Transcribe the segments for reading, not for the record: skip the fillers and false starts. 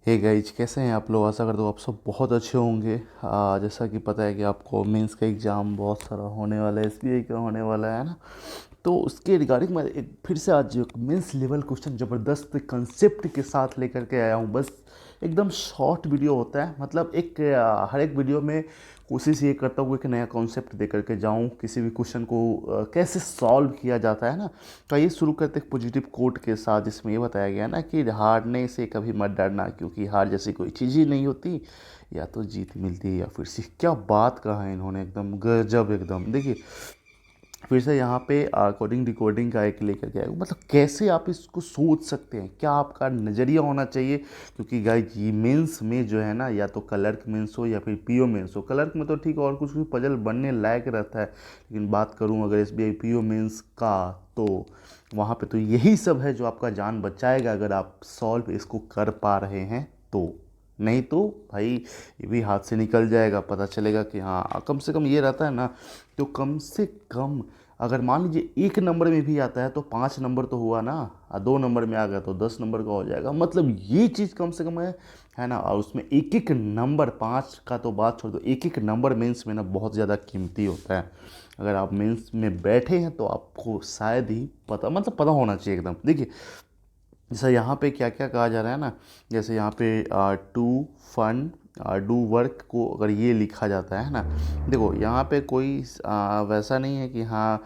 Hey guys, कैसे हैं आप लोग। आशा करता हूँ आप सब बहुत अच्छे होंगे। जैसा कि पता है कि आपको मेंस का एग्ज़ाम बहुत सारा होने वाला है, एसबीआई का होने वाला है ना। तो उसके रिगार्डिंग मैं एक फिर से आज एक मेंस लेवल क्वेश्चन ज़बरदस्त कंसेप्ट के साथ लेकर के आया हूँ। बस एकदम शॉर्ट वीडियो होता है, मतलब एक हर एक वीडियो में कोशिश ये करता हूँ कि एक नया कॉन्सेप्ट दे करके जाऊँ, किसी भी क्वेश्चन को कैसे सॉल्व किया जाता है ना। तो ये शुरू करते एक पॉजिटिव कोट के साथ, जिसमें ये बताया गया ना कि हारने से कभी मत डरना, क्योंकि हार जैसी कोई चीज़ ही नहीं होती। या तो जीत मिलती है या फिर सीख। क्या बात कहा है इन्होंने, एकदम गजब। एकदम देखिए, फिर से यहाँ पे कोडिंग डिकोडिंग का एक लेकर के आएगा, मतलब कैसे आप इसको सोच सकते हैं, क्या आपका नज़रिया होना चाहिए। क्योंकि गाइज ये मेंस में जो है ना, या तो क्लर्क मेंस हो या फिर पीओ मेंस हो। क्लर्क में तो ठीक है, और कुछ भी पजल बनने लायक रहता है, लेकिन बात करूँ अगर एसबीआई पीओ मेंस का, तो वहाँ पे तो यही सब है जो आपका जान बचाएगा, अगर आप सॉल्व इसको कर पा रहे हैं तो। नहीं तो भाई ये भी हाथ से निकल जाएगा। पता चलेगा कि हाँ, कम से कम ये रहता है ना, तो कम से कम अगर मान लीजिए एक नंबर में भी आता है तो 5 नंबर तो हुआ ना, और 2 नंबर में आ गया तो 10 नंबर का हो जाएगा। मतलब ये चीज़ कम से कम है ना। और उसमें एक एक नंबर, 5 का तो बात छोड़ दो, एक एक नंबर मेंस में ना बहुत ज़्यादा कीमती होता है। अगर आप मेंस में बैठे हैं तो आपको शायद ही पता, मतलब पता होना चाहिए एकदम। देखिए, जैसा यहाँ पे क्या क्या कहा जा रहा है ना, जैसे यहाँ पे टू फन डू वर्क को अगर ये लिखा जाता है ना, देखो यहाँ पे कोई वैसा नहीं है कि हाँ,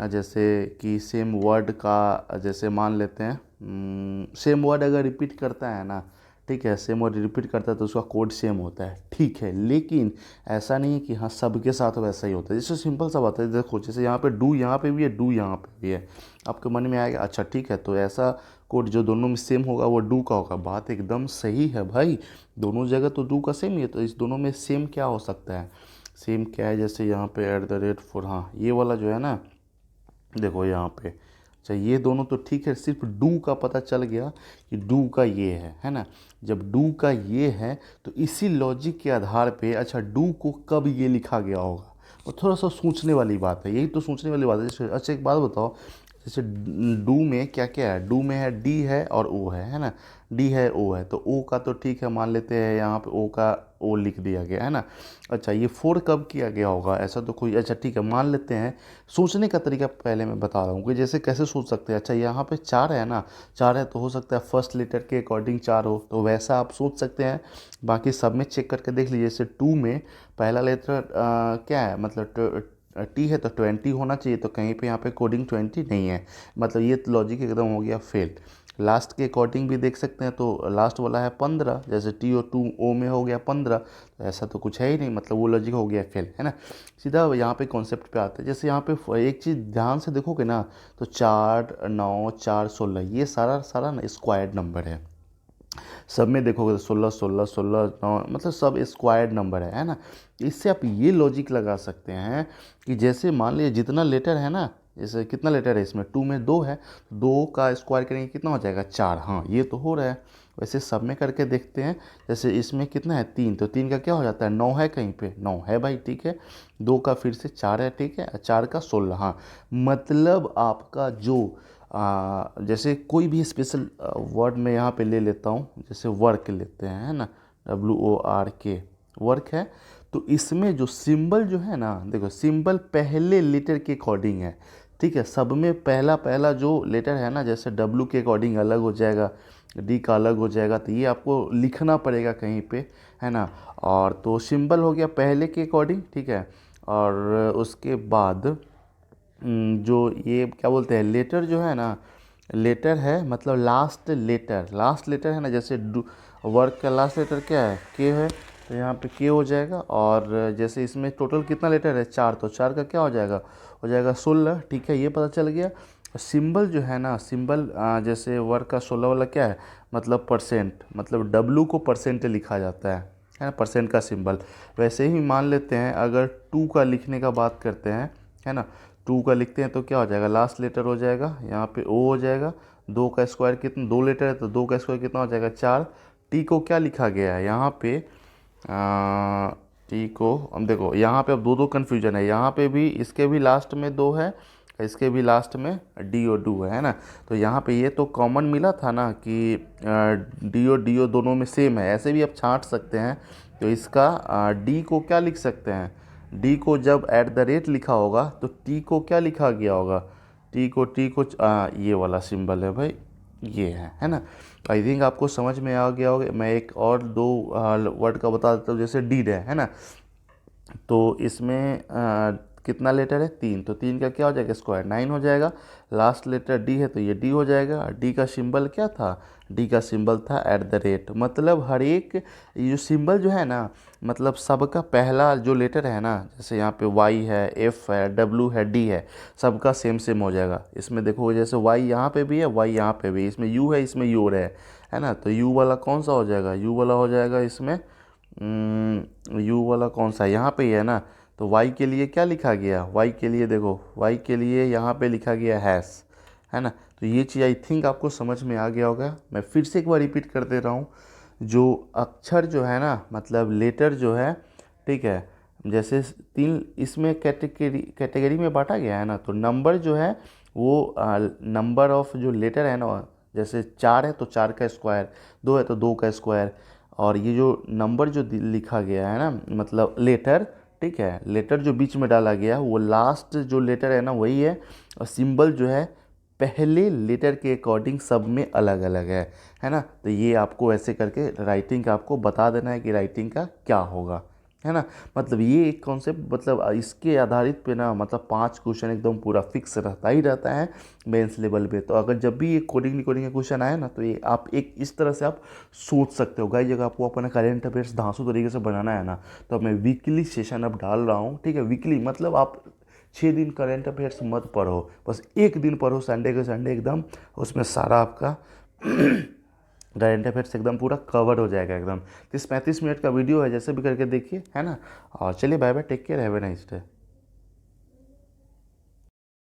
जैसे कि सेम वर्ड का, जैसे मान लेते हैं सेम वर्ड अगर रिपीट करता है ना, ठीक है, सेम वर्ड रिपीट करता है तो उसका कोड सेम होता है, ठीक है। लेकिन ऐसा नहीं है कि हाँ सबके साथ वैसा ही होता है। जैसे सिंपल सा बात है, देखो जैसे यहाँ पे डू यहाँ पे भी है, डू यहाँ पे भी है। आपके मन में आएगा अच्छा ठीक है, तो ऐसा कोड जो दोनों में सेम होगा वो डू का होगा। बात एकदम सही है भाई, दोनों जगह तो डू का सेम ही है, तो इस दोनों में सेम क्या हो सकता है। सेम क्या है, जैसे यहाँ पे @4, हाँ ये वाला जो है ना, देखो यहाँ पे अच्छा ये दोनों तो ठीक है, सिर्फ डू का पता चल गया कि डू का ये है ना। जब डू का ये है तो इसी लॉजिक के आधार पे अच्छा डू को कब ये लिखा गया होगा, और थोड़ा सा सोचने वाली बात है, यही तो सोचने वाली बात है। जैसे अच्छा एक बात बताओ, जैसे डू में क्या क्या है, डू में है डी है और ओ है ना। डी है ओ है, तो ओ का तो ठीक है, मान लेते हैं यहाँ पे ओ का ओ लिख दिया गया है ना। अच्छा ये फोर कब किया गया होगा, ऐसा तो कोई, अच्छा ठीक है मान लेते हैं। सोचने का तरीका पहले मैं बता रहा हूँ कि जैसे कैसे सोच सकते हैं। अच्छा यहाँ पे 4 है ना, 4 है तो हो सकता है फर्स्ट लेटर के अकॉर्डिंग 4 हो, तो वैसा आप सोच सकते हैं। बाकी सब में चेक करके देख लीजिए, जैसे टू में पहला लेटर क्या है, मतलब टी है तो 20 होना चाहिए, तो कहीं पे यहाँ पे कोडिंग 20 नहीं है, मतलब ये लॉजिक एकदम हो गया फेल। लास्ट के अकॉर्डिंग भी देख सकते हैं, तो लास्ट वाला है 15, जैसे टी ओ टू ओ में हो गया 15, तो ऐसा तो कुछ है ही नहीं, मतलब वो लॉजिक हो गया फेल, है ना। सीधा यहाँ पे कॉन्सेप्ट पे आते हैं। जैसे यहाँ पे एक चीज़ ध्यान से देखोगे ना, तो 4 9 4 16 ये सारा सारा ना स्क्वायर्ड नंबर है। सब में देखोगे तो 16 16 16 9, मतलब सब स्क्वायर्ड नंबर है ना। इससे आप ये लॉजिक लगा सकते हैं कि जैसे मान लीजिए जितना लेटर है ना, जैसे कितना लेटर है इसमें, टू में 2 है, 2 का स्क्वायर करेंगे कितना हो जाएगा 4, हाँ ये तो हो रहा है। वैसे सब में करके देखते हैं, जैसे इसमें कितना है 3, तो 3 का क्या हो जाता है 9 है, कहीं पे 9 है भाई, ठीक है। 2 का फिर से 4 है, ठीक है, 4 का 16, हाँ। मतलब आपका जो जैसे कोई भी स्पेशल वर्ड में यहाँ पे ले लेता हूँ, जैसे वर्क लेते हैं, है ना, WORK वर्क है। तो इसमें जो सिंबल जो है ना, देखो सिंबल पहले लेटर के अकॉर्डिंग है, ठीक है। सब में पहला पहला जो लेटर है ना, जैसे डब्लू के अकॉर्डिंग अलग हो जाएगा, डी का अलग हो जाएगा, तो ये आपको लिखना पड़ेगा कहीं पे, है ना। और तो सिंबल हो गया पहले के अकॉर्डिंग, ठीक है। और उसके बाद जो ये क्या बोलते हैं, लेटर जो है ना, लेटर है मतलब लास्ट लेटर, लास्ट लेटर है ना, जैसे वर्क का लास्ट लेटर क्या है, के है, तो यहाँ पे के हो जाएगा। और जैसे इसमें टोटल कितना लेटर है 4, तो 4 का क्या हो जाएगा 16, ठीक है, ये पता चल गया। सिंबल जो है ना, सिंबल जैसे वर्क का 16 वाला क्या है, मतलब परसेंट, मतलब डब्लू को परसेंट लिखा जाता है ना, परसेंट का सिंबल। वैसे ही मान लेते हैं अगर टू का लिखने का बात करते हैं, है ना, टू का लिखते हैं तो क्या हो जाएगा, लास्ट लेटर हो जाएगा यहाँ पे ओ हो जाएगा। 2 का स्क्वायर कितना, 2 लेटर है तो 2 का स्क्वायर कितना हो जाएगा 4। टी को क्या लिखा गया है यहाँ पे, टी को, अब देखो यहाँ पे अब दो दो कन्फ्यूजन है, यहाँ पे भी इसके भी लास्ट में 2 है, इसके भी लास्ट में DO है ना। तो यहाँ पे ये तो कॉमन मिला था ना कि DO दोनों में सेम है, ऐसे भी आप छांट सकते हैं। तो इसका D को क्या लिख सकते हैं, D को जब @ लिखा होगा तो T को क्या लिखा गया होगा, T को ये वाला सिंबल है भाई, ये है ना। आई थिंक आपको समझ में आ गया होगा। मैं एक और दो वर्ड का बता देता हूँ, जैसे डीड है ना। तो इसमें कितना लेटर है, 3, तो 3 का क्या हो जाएगा, स्क्वायर 9 हो जाएगा। लास्ट लेटर डी है तो ये डी हो जाएगा। डी का सिंबल क्या था, डी का सिंबल था @ मतलब हर एक ये जो सिंबल जो है ना, मतलब सबका पहला जो लेटर है ना, जैसे यहाँ पे वाई है, एफ है, डब्ल्यू है, डी है, सबका सेम सेम हो जाएगा। इसमें देखो जैसे वाई यहाँ पे भी है, वाई यहाँ पे भी, इसमें यू है, इसमें यू है ना। तो यू वाला कौन सा हो जाएगा, यू वाला हो जाएगा इसमें, यू वाला कौन सा है, यहाँ पे ही है ना। तो y के लिए क्या लिखा गया, y के लिए देखो, y के लिए यहाँ पे लिखा गया हैश, है ना। तो ये चीज़ आई थिंक आपको समझ में आ गया होगा। मैं फिर से एक बार रिपीट कर दे रहा हूँ, जो अक्षर जो है ना, मतलब लेटर जो है, ठीक है, जैसे 3 इसमें कैटेगरी में बांटा गया है ना। तो नंबर जो है वो नंबर ऑफ जो लेटर है ना, जैसे 4 है तो 4 का स्क्वायर, 2 है तो 2 का स्क्वायर। और ये जो नंबर जो लिखा गया है ना, मतलब लेटर, ठीक है, लेटर जो बीच में डाला गया है वो लास्ट जो लेटर है ना वही है। और सिंबल जो है पहले लेटर के अकॉर्डिंग सब में अलग अलग है ना। तो ये आपको ऐसे करके राइटिंग का आपको बता देना है कि राइटिंग का क्या होगा, है ना। मतलब ये एक कॉन्सेप्ट, मतलब इसके आधारित पे ना, मतलब 5 क्वेश्चन एकदम पूरा फिक्स रहता ही रहता है मेंस लेवल पे। तो अगर जब भी ये कोडिंग का क्वेश्चन आए ना, तो ये आप एक इस तरह से आप सोच सकते हो। गाइस अगर आपको अपना करेंट अफेयर्स धांसू तरीके से बनाना है ना, तो मैं वीकली सेशन अब डाल रहा हूँ, ठीक है। वीकली मतलब आप 6 दिन करेंट अफेयर्स मत पढ़ो, बस एक दिन पढ़ो, संडे के संडे एकदम, उसमें सारा आपका करेंट अफेयर्स एकदम पूरा कवर हो जाएगा एकदम। 30-35 मिनट का वीडियो है, जैसे भी करके देखिए, है ना। और चलिए bye bye, take care, have a nice day.